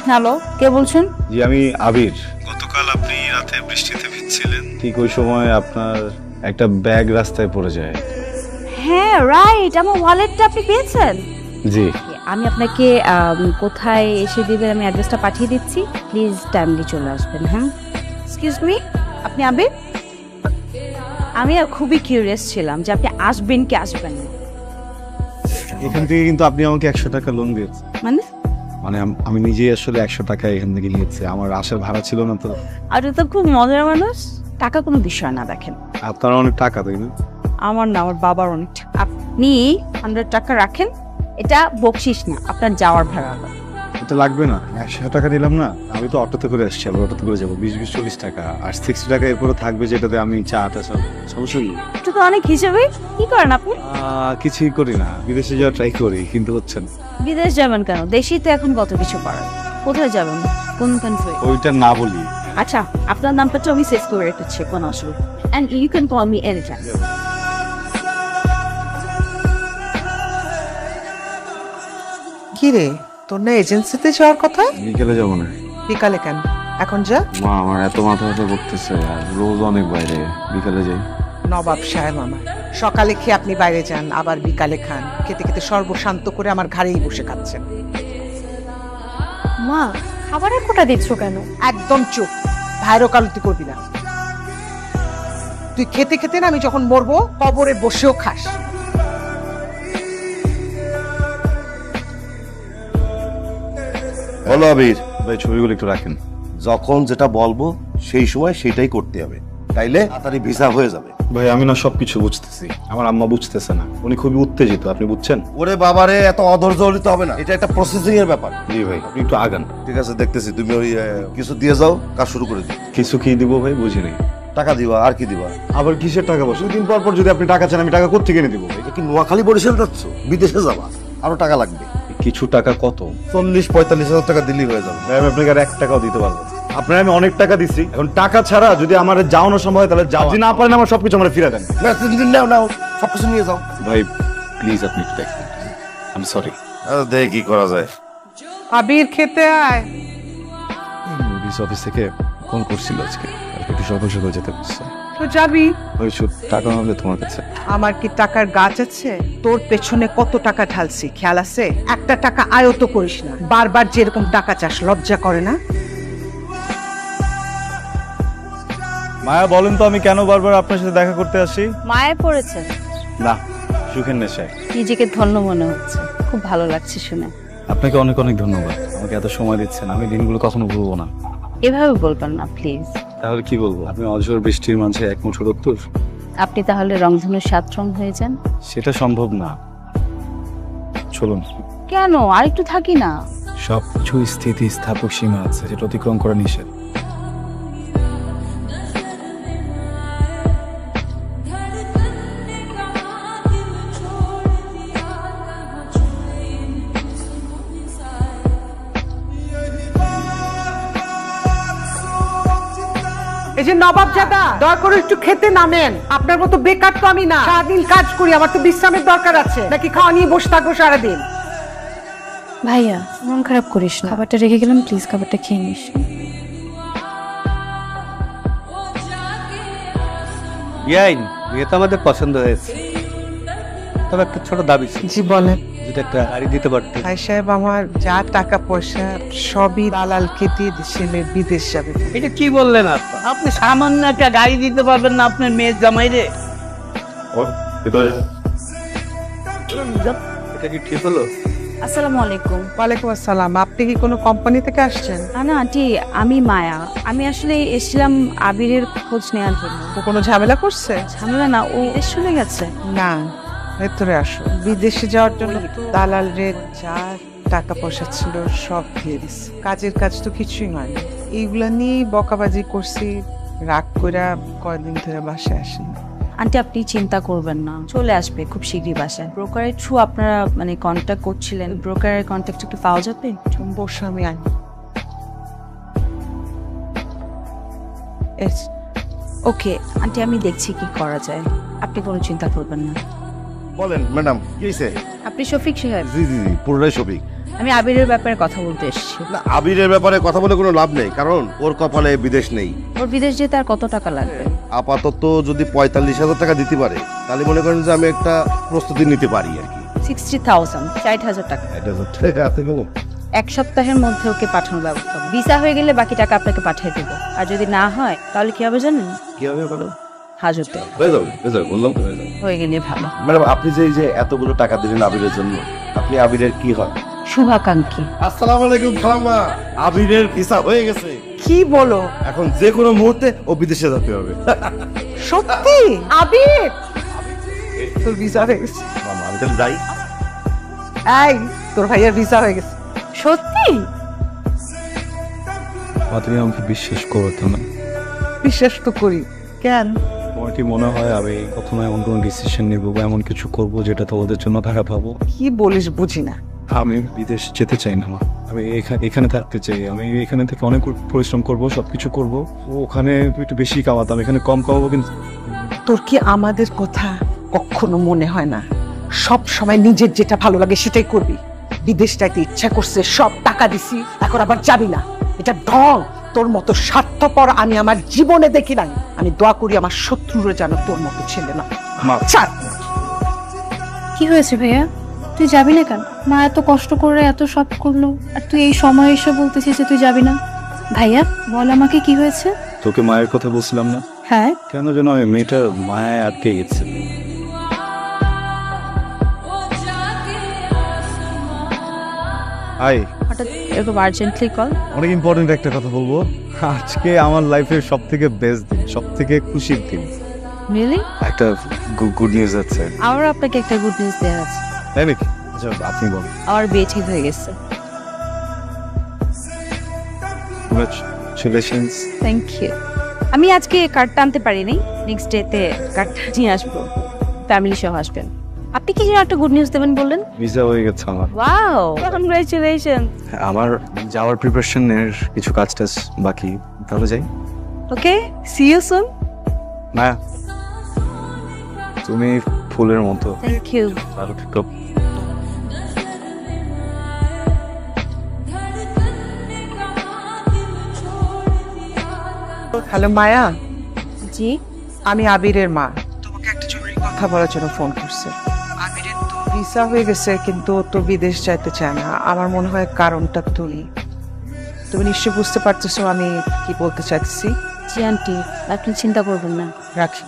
Hello, কে বলছেন? জি আমি আবির। গতকাল আপনি রাতে বৃষ্টিতে ভিজছিলেন, ঠিক ওই সময় আপনার একটা ব্যাগ রাস্তায় পড়ে যায়। হ্যাঁ রাইট, আমার ওয়ালেটটা আপনি পেয়েছেন? জি। আমি আপনাকে কোথায় এসে দিবেন আমি অ্যাড্রেসটা পাঠিয়ে দিচ্ছি, প্লিজ টাইমলি চলে আসবেন। হ্যাঁ, এক্সকিউজ মি, আপনি আবির? আমি আর খুবই কিউরিয়াস ছিলাম যে আপনি আসবেন কি আসবেন না। এখান থেকে কিন্তু আপনি আমাকে 100 টাকা লোন দিয়েছেন। মানে মানে আমি নিজেই আসলে 100 টাকা এখান থেকে নিয়েছি, আমার আসার ভাড়া ছিল না তো। আপনি তো খুব মজার মানুষ। টাকা কোনো বিষয় না, দেখেন আপনার অনেক টাকা তাই না? আমার না, আমার বাবার অনেক টাকা। আপনি 100 টাকা রাখেন, এটা বকশিস না, আপনার যাওয়ার ভাড়া। এটা লাগবে না, 100 টাকা দিলাম না। আমি তো অটোতে করে আসছি, আবার অটোতে করে যাবো 20-40 টাকা, আর 60 টাকা এরপরে থাকবে যেটাতে আমি চাটা সব সমস্যা নেই। এটা তো অনেক হিসেবে। কি করেন আপনি? কিছুই করি না, বিদেশে যাওয়া ট্রাই করি কিন্তু হচ্ছে না। বিদেশ যাবেন কেন? দেশেই তো এখন কত কিছু করার। কোথায় যাবেন, কোন কান্ট্রি? ওইটা না বলি। আচ্ছা, আপনার নামটা তো আমি সেভ করে রেখেছি, কোনো অসুবিধা। And you can call me any time. কি রে, তোর না এজেন্সিতে যাওয়ার কথা? বিকেলে যাবো না। বিকালে কেন? এখন যা। মা আমার এত মাথা ব্যথা করতেছে, আর রোজ অনেক বাইরে, বিকালে যাই। নবাব সাহেব আমার, সকালে খেয়ে আপনি বাইরে যান, আবার বিকালে খান। খেতে খেতে সর্বশান্ত করে আমার ঘাড়েই বসে খাচ্ছেন। মা, খাবারের কোটা দিচ্ছ কেন? একদম চুপ, ভাইরো কালতি করবি না। তুই খেতে খেতে না আমি যখন মরবো কবরে বসেও খাস। বলো আবির, ভাই ছবিগুলো একটু রাখেন। যখন যেটা বলবো সেই সময় সেটাই করতে হবে, তাইলে তাড়াতাড়ি ভিসা হয়ে যাবে। ভাই আমি না সবকিছু বুঝতেছি, আমার আম্মা বুঝতেছে না, উনি খুবই উত্তেজিত, আপনি বুঝছেন? ওরে বাবারে, এত অধৈর্য হতে হবে না, এটা একটা প্রসেসিং এর ব্যাপার। জি ভাই, আপনি একটু আগান। ঠিক আছে, দেখতেছি। তুমি ওই কিছু দিয়ে যাও, কাজ শুরু করে দিও। কিছু কি দিব ভাই, বুঝি নাই। টাকা দিবা, আর কি দিবা? আবার কিসের টাকা? বসে দুদিন পর পর যদি আপনি টাকা চান, আমি টাকা কোত্থেকে এনে দিব ভাই? এ কি নোয়াখালী বরিশাল যাচ্ছ? বিদেশে যাবা, আরো টাকা লাগবে। কিছু টাকা কত? 40-45 হাজার টাকা দিলেই হয়ে যাবে। ভাই আমি আপনাকে আর 1 টাকাও দিতে পারবো না। আপনার আমি অনেক টাকা দিচ্ছি, এখন টাকা ছাড়া যদি আমার যাওয়ানো সম্ভব হয় তাহলে যাও, যদি না পারেন আমার সবকিছু আমার ফিরে দেন। না, তুমি নাও নাও, সবকিছু নিয়ে যাও। ভাই প্লিজ আপনি একটু দেখবেন, আমি সরি। দেখি কি করা যায়। আবির খেতে আয়। পুলিশ অফিস থেকে ফোন করছিল আজকে, কালকে একটু সকাল সকাল যেতে বলছে। তো যাবি। ওই টাকা হবে তোমার কাছে? আমার কি টাকার গাছ আছে? তোর পেছনে কত টাকা ঢালছি খেয়াল আছে? একটা টাকা আয়ত করিস না, বারবার যেরকম টাকা চাস, লজ্জা করে না? মায়া বলেন তো আমি কেন বারবার আপনার সাথে দেখা করতে আসি? মায়ে পড়েছে? না, সুখের নেশায়। নিজেকে ধন্য মনে হচ্ছে, খুব ভালো লাগছে শুনে। আপনাকে অনেক অনেক ধন্যবাদ, আমাকে এত সময় দিচ্ছেন, আমি দিনগুলো কখনো ভুলবো না। এভাবে বলবেন না প্লিজ। তাহলে কি বলবো? আপনি অঝোর বৃষ্টির মাঝে এক মুঠো রক্তর। আপনি তাহলে রংধনু 7 রং হয়ে যান। সেটা সম্ভব না, চলুন। কেন, আরেকটু থাকি না? সবকিছু স্থিতি স্থাপক সীমা আছে, যেটা অতিক্রম করা নিষেধ। এই যে নবাব জাদা, দয়া করে একটু খেতে নামেন। আপনার মতো বেকার তো আমি না, সারাদিন কাজ করি, আমার তো বিশ্রামের দরকার আছে। নাকি খাওয়া নিয়ে বসে থাকবো সারাদিন? ভাইয়া, মন খারাপ করিস না, খাবারটা রেখে গেলাম, প্লিজ খাবারটা খেয়ে নিস। ইয়াইন, বিয়ে তো আমাদের পছন্দ হয়েছে, তবে একটা ছোট দাবি ছিল। জি বলেন। যদি একটা গাড়ি দিতে পারতে। ভাই সাহেব, আমার যা টাকা পয়সা সবই দালালকে দিয়ে ছেলে বিদেশ যাবে। এটা কি বললেন আপনি? আপনি সামান্য একটা গাড়ি দিতে পারবেন না আপনার মেয়ের জামাই রে? এটা কি ঠিক হলো? আসসালামু আলাইকুম। ওয়ালাইকুম আসসালাম। আপনি কি কোনো কোম্পানি থেকে আসছেন? না আন্টি, আমি মায়া। আমি আসলে এসেছিলাম আবিরের খোঁজ নেওয়ার জন্য। ও কোনো ঝামেলা করছে? ঝামেলা না, ও দেশ চলে গেছে। না, ভেতরে আসো। বিদেশে যাওয়ার জন্য দালাল রে যা টাকা পয়সা ছিল সব দিয়ে দিচ্ছে। কাজের কাজ তো কিছুই হয়নি। এইগুলা নিয়েই বকাবাজি করছি, রাগ কইরা কয়দিন ধরে বাসায় আসেনি। আন্টি আপনি চিন্তা করবেন না, চলে আসবে খুব শীঘ্রই বাসায়। ব্রোকারের থ্রু আপনারা মানে কন্ট্যাক্ট করছিলেন, ব্রোকারের কন্ট্যাক্ট একটু পাওয়া যাবে? বসে আমি আনি। ওকে আন্টি, আমি দেখছি কি করা যায়, আপনি কোনো চিন্তা করবেন না। বলেন ম্যাডাম, কি হয়েছে? আপনি শফিক সাহেব? জি জি জি, পুরোটাই শফিক। আমি আবিরের ব্যাপারে কথা বলতে এসেছি। না, আবিরের ব্যাপারে কথা বলে কোনো লাভ নেই, কারণ ওর কপালে বিদেশ নেই। ওর বিদেশ যেতে আর কত টাকা লাগবে? আপাতত যদি 45,000 টাকা দিতে পারে তাহলে মনে করেন যে আমি একটা প্রস্তুতি নিতে পারি আর কি। 60,000, 60,000 টাকা। এটা হচ্ছে হাতে কলম। এক সপ্তাহের মধ্যে ওকে পাঠানোর ব্যবস্থা হবে। ভিসা হয়ে গেলে বাকি টাকা আপনাকে পাঠিয়ে দেবো। আর যদি না হয় তাহলে কি হবে জানেন? কি হবে বলো? হাজতে হয়ে যাবে, বললাম তো হয়ে যাবে। হয়ে গেলে ভালো। ম্যাডাম, আপনি যে এই যে এতগুলো টাকা দিলেন আবিরের জন্য, আপনি আবিরের কি হয়? শুভাকাঙ্ক্ষী। আসসালামু আলাইকুম খালাম্মা, আবিরের ভিসা হয়ে গেছে। কি বলো? এখন যে কোনো মুহূর্তে ও বিদেশে যেতে হবে। সত্যি? আবির তোর ভিসা হয়ে গেছে? মামা, আমি তাহলে যাই। এই তোর ভাইয়ের ভিসা হয়ে গেছে। সত্যি? তুমি আমাকে বিশ্বাস করতো না। বিশ্বাস তো করি। কেন? তোমার কি মনে হয় আমি কখনো এমন কোনো ডিসিশন নিব বা এমন কিছু করব যেটা তোমাদের জন্য খারাপ হবো? কি বলিস বুঝি না। আমি বিদেশ যেতে চাই না মা। আমি এখানে থাকতে চাই। আমি এখানে থেকে অনেক পরিশ্রম করব, সবকিছু করব। ওখানে একটু বেশি কামাতাম, এখানে কম কামাবো। কিন্তু তোর কি আমাদের কথা কখনো মনে হয় না? সব সময় নিজের যেটা ভালো লাগে সেটাই করবি। বিদেশ যাইতে ইচ্ছা করছে, সব টাকা দিছি, এখন আবার যাবি না। এটা ঢং। তোর মতো স্বার্থপর আমি আমার জীবনে দেখি নাই। আমি দোয়া করি আমার শত্রুরা যেন তোর মতো ছেলে না। মা, ছাড়। কি হয়েছে ভাইয়া? তুই যাবি না কেন? মা এত কষ্ট করে এত সব করলো, আর তুই এই সময় এসে বলতেছিস যে তুই যাবি না? ভাইয়া বল আমাকে কি হয়েছে? তোকে মায়ের কথা বলছিলাম না? হ্যাঁ। কেন যেন আমি মেয়েটার মায়ায় আটকে গেছে। হাই, হঠাৎ এরকম আর্জেন্টলি কল? অনেক ইম্পর্টেন্ট একটা কথা বলবো। আজকে আমার লাইফের সব থেকে বেস্ট দিন, সব থেকে খুশির দিন। রিয়েলি? একটা গুড নিউজ আছে। আমার আপনাকে একটা গুড নিউজ দেওয়ার আছে। তাই নাকি? আচ্ছা, আপনি বলুন। আমার বিয়ে ঠিক হয়ে গেছে। কংগ্রাচুলেশনস। Thank you. আমি আজকে কার্ডটা আনতে পারিনি, নেক্সট ডেতে কার্ডটা নিয়ে আসবো। ফ্যামিলি সহ আসবেন। আপনি কি যেন একটা গুড নিউজ দেবেন বললেন? ভিসা হয়ে গেছে আমার। Wow, congratulation. আমার যাওয়ার প্রিপারেশনের কিছু কাজ টাজ বাকি, তাহলে যাই। Okay, see you soon. না, তুমি ফুলের মতো। Thank you. ভালো থেকো। হ্যালো মায়া, জি। আমি আবিরের মা। তোমাকে একটা জরুরি কথা বলার জন্য ফোন করছে। আবিরের তো ভিসা হয়ে গেছে, কিন্তু ও তো বিদেশ যাইতে চায় না। আমার মনে হয় কারণটা তুমি নিশ্চয়ই বুঝতে পারতেছো আমি কি বলতে চাইছি। জি আন্টি, আপনি চিন্তা করবেন না। রাখি।